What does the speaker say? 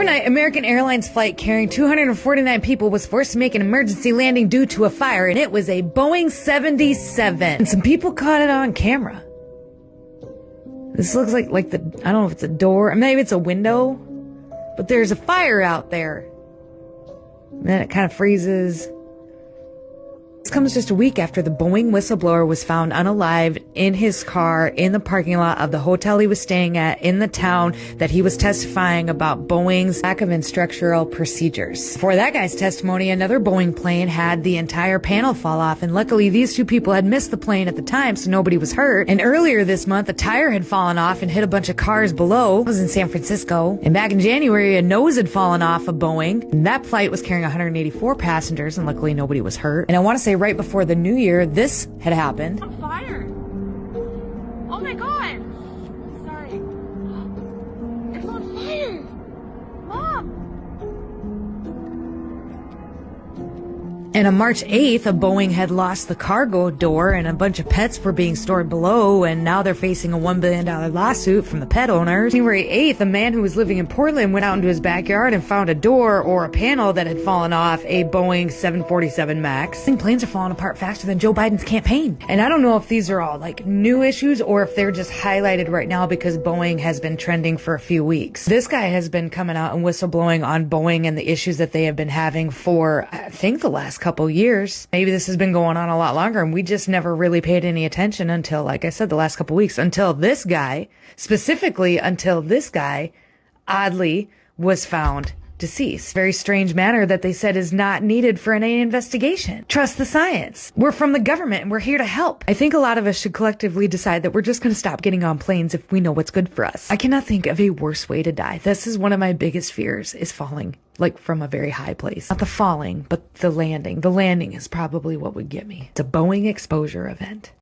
Overnight, American Airlines flight carrying 249 people was forced to make an emergency landing due to a fire, and it was a Boeing 77. And some people caught it on camera. This looks like I don't know if it's a door, maybe it's a window, but there's a fire out there. And then it kind of freezes. This comes just a week after the Boeing whistleblower was found unalived in his car in the parking lot of the hotel he was staying at in the town that he was testifying about Boeing's lack of instructional procedures. For that guy's testimony, another Boeing plane had the entire panel fall off, and luckily these two people had missed the plane at the time, so nobody was hurt. And earlier this month, a tire had fallen off and hit a bunch of cars below. It was in San Francisco. And back in January, a nose had fallen off of Boeing, and that flight was carrying 184 passengers, and luckily nobody was hurt. And I want to say right before the new year, this had happened. On fire! Oh my god! Sorry. It's on fire! Mom! And on March 8th, a Boeing had lost the cargo door and a bunch of pets were being stored below, and now they're facing a $1 billion lawsuit from the pet owners. January 8th, a man who was living in Portland went out into his backyard and found a door or a panel that had fallen off a Boeing 747 MAX. I think planes are falling apart faster than Joe Biden's campaign. And I don't know if these are all like new issues or if they're just highlighted right now because Boeing has been trending for a few weeks. This guy has been coming out and whistleblowing on Boeing and the issues that they have been having for, I think, the last couple years. Maybe this has been going on a lot longer and we just never really paid any attention until, like I said, the last couple weeks, until this guy, oddly was found deceased. Very strange manner that they said is not needed for any investigation. Trust the science. We're from the government and we're here to help. I think a lot of us should collectively decide that we're just going to stop getting on planes if we know what's good for us. I cannot think of a worse way to die. This is one of my biggest fears, is falling, like from a very high place. Not the falling, but the landing. The landing is probably what would get me. It's a Boeing exposure event.